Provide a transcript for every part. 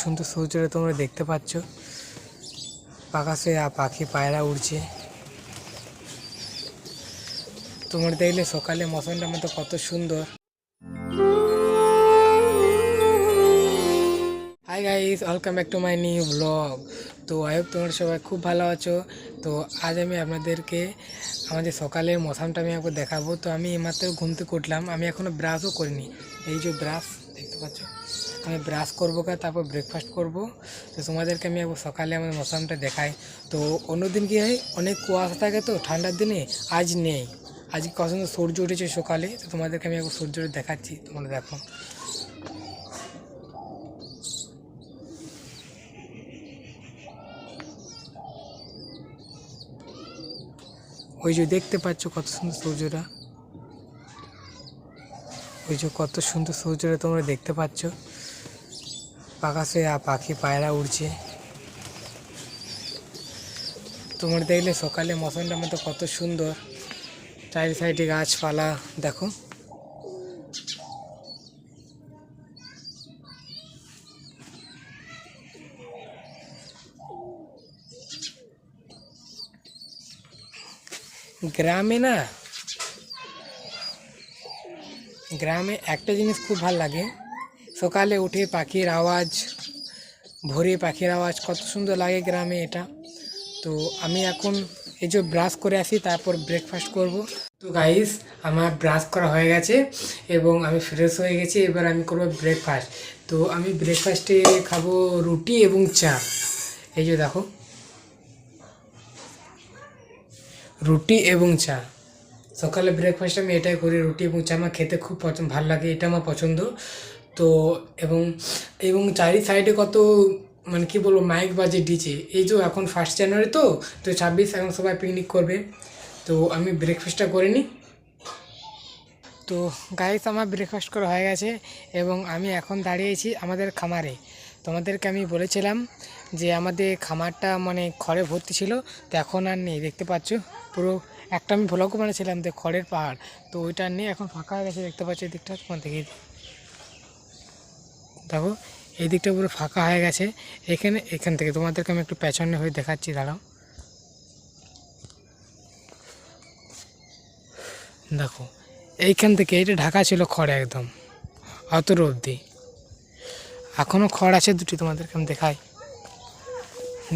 সুন্দর সূর্যটা তোমরা দেখতে পাচ্ছ, আকাশে পাখি পায়রা উড়ছে। তোমরা দেখলে সকালে মৌসুমটা মতো কত সুন্দর। Hi guys, welcome back to my new blog. তো আই হোপ তোমরা সবাই খুব ভালো আছো। তো আজ আমি আপনাদেরকে আমাদের সকালের মৌসুমটা আমি একবার দেখাবো। তো আমি এইমাত্র ঘুম থেকে উঠলাম, আমি এখনও ব্রাশও করিনি। এই যে ব্রাশ দেখতে পাচ্ছ, আমি ব্রাশ করবো তারপর ব্রেকফাস্ট করব। তো তোমাদেরকে আমি একবার সকালে আমার মৌসুমটা দেখাই। তো অন্যদিন কি হয়, অনেক কুয়াশা থাকে তো ঠান্ডার দিনে, আজ নেই। আজকে কত সুন্দর সূর্য উঠেছে সকালে। তো তোমাদেরকে আমি একবার সূর্যটা দেখাচ্ছি, তোমরা দেখো। ওই যে দেখতে পাচ্ছ কত সুন্দর সূর্যটা, ওই যে কত সুন্দর সূর্যটা তোমরা দেখতে পাচ্ছ। আকাশে পাখি পায়রা উড়ছে। তোমরা দেখলে সকালে মৌসুমটা মতো কত সুন্দর, চারি সাইডে গাছপালা দেখো। গ্রামে একটা জিনিস খুব ভালো লাগে, সকালে উঠে পাখির আওয়াজ, ভোরে পাখির আওয়াজ কত সুন্দর লাগে গ্রামে এটা। তো আমি এখন এই যে ব্রাশ করে আসি, তারপর ব্রেকফাস্ট করব। তো গাইস, আমার ব্রাশ করা হয়ে গেছে এবং আমি ফ্রেশ হয়ে গেছি। এবার আমি করব ব্রেকফাস্ট। তো আমি ব্রেকফাস্টে খাবো রুটি এবং চা। এই যে দেখো, রুটি এবং চা। সকালে ব্রেকফাস্ট আমি এটাই করি, রুটি এবং চা। আমার খেতে খুব ভালো লাগে, এটা আমার পছন্দ। তো এবং এবং চারি সাইডে কত মানে কি বলবো, মাইক বাজে, ডিজে। এই যে এখন 1 জানুয়ারি তো তো 26 এখন সবাই পিকনিক করবে। তো আমি ব্রেকফাস্টটা করে নিই। তো গাইস, আমার ব্রেকফাস্ট করা হয়ে গেছে এবং আমি এখন দাঁড়িয়েছি আমাদের খামারে। তোমাদেরকে আমি বলেছিলাম যে আমাদের খামারটা মানে খড়ে ভর্তি ছিল, তো এখন আর নেই। দেখতে পাচ্ছ পুরো একটা আমি ভ্লগও বানিয়েছিলাম যে খড়ের পাহাড়, তো ওইটা নেই, এখন ফাঁকা হয়ে গেছে। দেখতে পাচ্ছ এই দিকটা, তোমার দেখি দেখো, এই দিকটা পুরো ফাঁকা হয়ে গেছে। এখান থেকে তোমাদেরকে আমি একটু পেছনে হয়ে দেখাচ্ছি, দাঁড়াও। দেখো, এইখান থেকে এটা ঢাকা ছিল খড়ে একদম অতর অবধি। এখনও খড় আছে দুটি, তোমাদেরকে আমি দেখাই।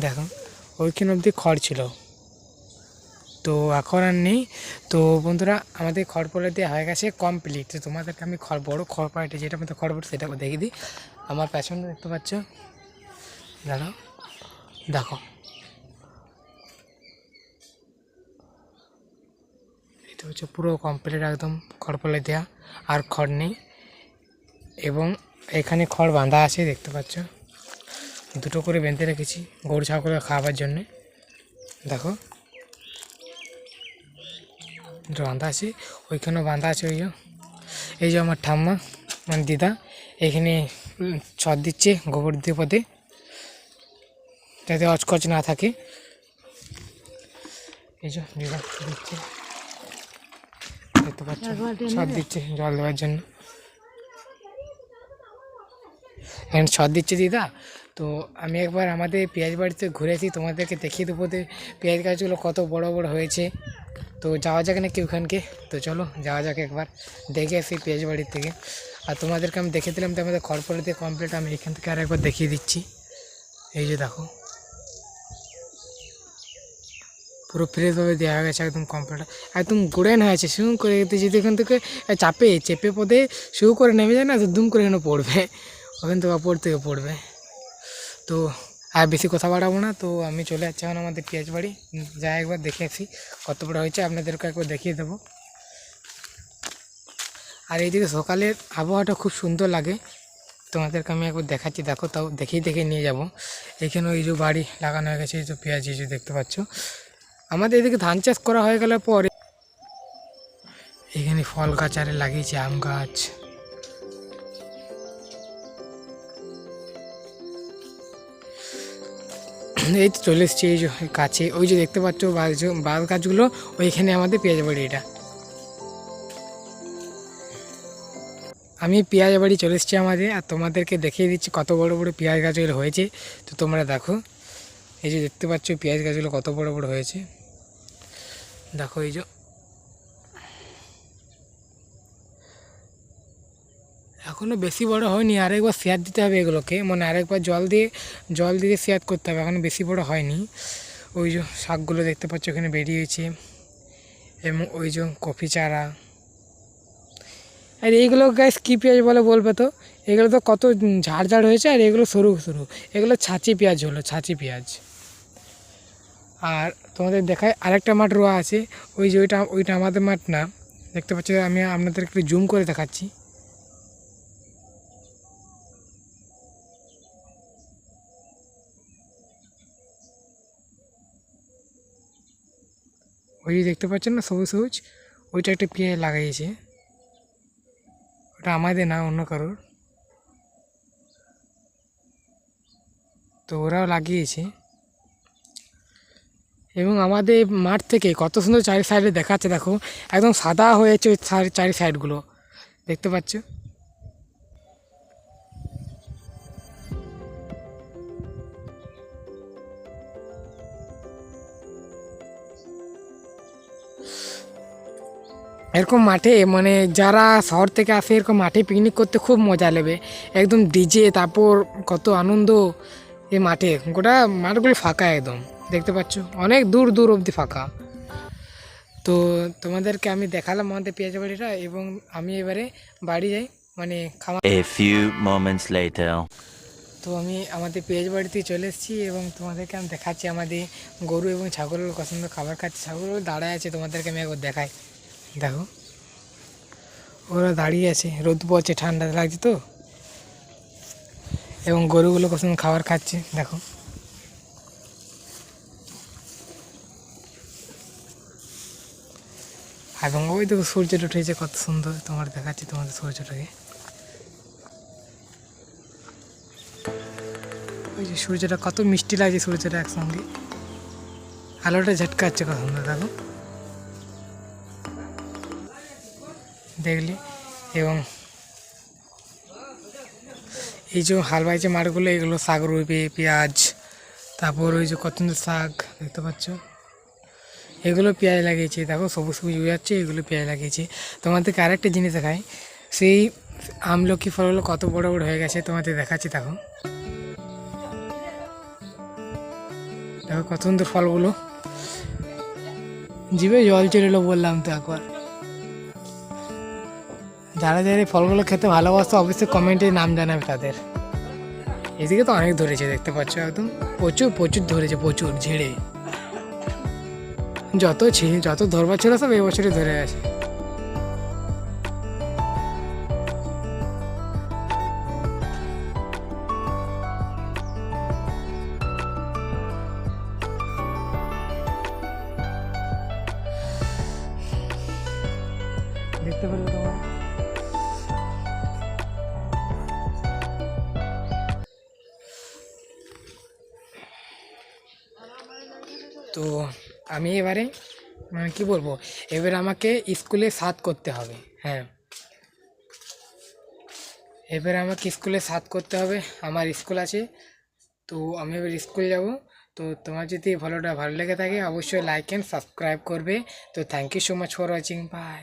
দেখো, ওইখান অবধি খড় ছিল, তো এখন আর নেই। তো বন্ধুরা, আমাদের খড় পড়ে দেওয়া হয়ে গেছে কমপ্লিট। তো তোমাদেরকে আমি বড়ো খড় পাড়িটা যেটা মধ্যে খড় পড়ে সেটা দেখিয়ে দিই। আমার পেছনে দেখতে পাচ্ছ, দাঁড়াও দেখো, এটা হচ্ছে পুরো কমপ্লিট একদম খড় পড়ে দেওয়া, আর খড় নেই। এবং এখানে খড় বাঁধা আছে, দেখতে পাচ্ছ, দুটো করে বেঁধে রেখেছি গরু ছাগলের খাওয়ার জন্যে। দেখো, দুটো বাঁধা আছে, ওইখানেও বাঁধা আছে। এই যে আমার ঠাম্মা মানে দিদা এখানে ছড় দিচ্ছে গোবর দিয়ে পদে, যাতে অচকচ না থাকে। এই যে দিদা দিচ্ছে, দেখতে পাচ্ছ, ছড় দিচ্ছে জল দেওয়ার জন্য। এখানে ছড় দিচ্ছে দিদা। তো আমি একবার আমাদের পেঁয়াজ বাড়িতে ঘুরেছি, তোমাদেরকে দেখিয়ে দেবো যে পেঁয়াজ গাছগুলো কত বড় বড় হয়েছে। তো যাওয়া যাক নাকি ওখানকে। তো চলো যাওয়া যাক, একবার দেখে আসি পেঁয়াজ বাড়ির থেকে। আর তোমাদেরকে আমি দেখে দিলাম তো আমাদের খড়পড়িতে কমপ্লিট। আমি এখান থেকে আর একবার দেখিয়ে দিচ্ছি। এই যে দেখো, পুরো ফ্রেশভাবে দেওয়া হয়ে গেছে, একদম কমপ্লিট, একদম গোড়ান হয়েছে। শুরু করে যদি এখান থেকে চেপে পদে শুরু করে নেমে যায় না, তো দুম করে এখানে পড়বে, ওখান থেকে ওপর থেকে পড়বে। তো আর বেশি কথা বাড়াবো না, তো আমি চলে যাচ্ছি এখন আমাদের পেঁয়াজ বাড়ি। যাই একবার দেখে আসি কত বড় হয়েছে, আপনাদেরকে একবার দেখিয়ে দেবো। আর এইদিকে সকালের আবহাওয়াটা খুব সুন্দর লাগে, তোমাদেরকে আমি একবার দেখাচ্ছি। দেখো, তাও দেখে নিয়ে যাব। এখানে ওই যে বাড়ি লাগানো হয়ে গেছে, এই যে পেঁয়াজ, এই যে দেখতে পাচ্ছ। আমাদের এদিকে ধান চাষ করা হয়ে গেলে পরে এখানে ফল গাছ আরে লাগিয়েছে, আম গাছ। এই তো চলে এসছি এই যে কাছে, ওই যে দেখতে পাচ্ছ বাঁশ গাছগুলো, ওইখানে আমাদের পেঁয়াজ বাড়ি এটা। আমি পেঁয়াজ বাড়ি চলে এসেছি আমাদের, আর তোমাদেরকে দেখিয়ে দিচ্ছি কত বড় বড় পেঁয়াজ গাছগুলো হয়েছে। তো তোমরা দেখো, এই যে দেখতে পাচ্ছ পেঁয়াজ গাছগুলো কত বড় বড় হয়েছে। দেখো এই যে এখনও বেশি বড় হয়নি, আরেকবার সেয়ার দিতে হবে এগুলোকে, মানে আরেকবার জল দিয়ে সেয়ার করতে হবে, এখনও বেশি বড় হয়নি। ওই যে শাকগুলো দেখতে পাচ্ছ এখানে বেরিয়েছে, এবং ওই যে কফি চারা। আর এইগুলো গাছ কী পেঁয়াজ বলে বলবে তো? এগুলো তো কত ঝাড় হয়েছে, আর এগুলো সরু সরু, এগুলো ছাঁচি পেঁয়াজ হলো, ছাঁচি পেঁয়াজ। আর তোমাদের দেখায় আরেকটা মাঠ রোয়া আছে, ওই যে ওইটা আমাদের মাঠ না, দেখতে পাচ্ছি। আমি আপনাদের একটু জুম করে দেখাচ্ছি। ওই যে দেখতে পাচ্ছেন না সবুজ সবুজ, ওইটা একটা পেঁয়াজ লাগাইছে, ওটা আমাদের না, অন্য কারোর। তো ওরাও লাগিয়েছে, এবং আমাদের মাঠ থেকে কত সুন্দর চারি সাইডে দেখাচ্ছে। দেখো একদম সাদা হয়েছে ওই চারি সাইডগুলো, দেখতে পাচ্ছ। এরকম মাঠে মানে যারা শহর থেকে আসে এরকম মাঠে পিকনিক করতে খুব মজা নেবে, একদম ডিজে, তারপর কত আনন্দ। এই মাঠে গোটা মাঠগুলো ফাঁকা একদম, দেখতে পাচ্ছ অনেক দূর দূর অবধি ফাঁকা। তো তোমাদেরকে আমি দেখালাম আমাদের পেঁয়াজ বাড়িটা, এবং আমি এবারে বাড়ি যাই, মানে খাওয়া। A few moments later. তো আমি আমাদের পেঁয়াজ বাড়িতে চলে এসেছি, এবং তোমাদেরকে আমি দেখাচ্ছি আমাদের গরু এবং ছাগলগুলো কত সুন্দর খাবার খাচ্ছে। ছাগলগুলো দাঁড়ায় আছে, তোমাদেরকে আমি একবার দেখাই। দেখো ওরা দাঁড়িয়ে আছে, রোদ পড়ছে, ঠান্ডা লাগছে তো, এবং গরুগুলো কত সুন্দর খাবার খাচ্ছে দেখো। এবং ওই দেখো সূর্যটা উঠেছে কত সুন্দর, তোমার দেখাচ্ছি তোমাদের সূর্যটাকে। ওই যে সূর্যটা কত মিষ্টি লাগছে, সূর্যটা একসঙ্গে আলোটা ঝটকাচ্ছে কত সুন্দর দেখো, দেখলি। এবং এই যে হাল বাইছে মাঠগুলো, এগুলো শাক রুইবে, পেঁয়াজ, তারপর ওই যে কত সুন্দর শাক দেখতে পাচ্ছ, এগুলো পেঁয়াজ লাগিয়েছে। দেখো সবুজ সবুজ হয়ে যাচ্ছে, এগুলো পেঁয়াজ লাগিয়েছে। তোমাদেরকে আরেকটা জিনিস দেখাই, সেই আমলকি ফলগুলো কত বড় বড় হয়ে গেছে, তোমাদের দেখাচ্ছি। দেখো দেখো কত সুন্দর ফলগুলো, জিভে জল চলে এলো বললাম তো একবার। যারা যারা এই ফলগুলো খেতে ভালোবাসতো অবশ্যই কমেন্টে নাম জানাবে তাদের। এদিকে তো অনেক ধরেছে দেখতে পাচ্ছ, একদম প্রচুর প্রচুর ধরেছে, প্রচুর ঝেড়ে। যত ধরবার ছিল সব এই বছরই ধরে গেছে। দেখতে পেলে তোমার। তো আমি এবারে মানে কী বলবো, এবারে আমাকে স্কুলে সাত করতে হবে। হ্যাঁ, এবারে আমাকে স্কুলে সাত করতে হবে, আমার স্কুল আছে। তো আমি এবার স্কুল যাব। তো তোমার যদি ভালো লেগে থাকে অবশ্যই লাইক অ্যান্ড সাবস্ক্রাইব করবে। তো thank you so much for watching, by.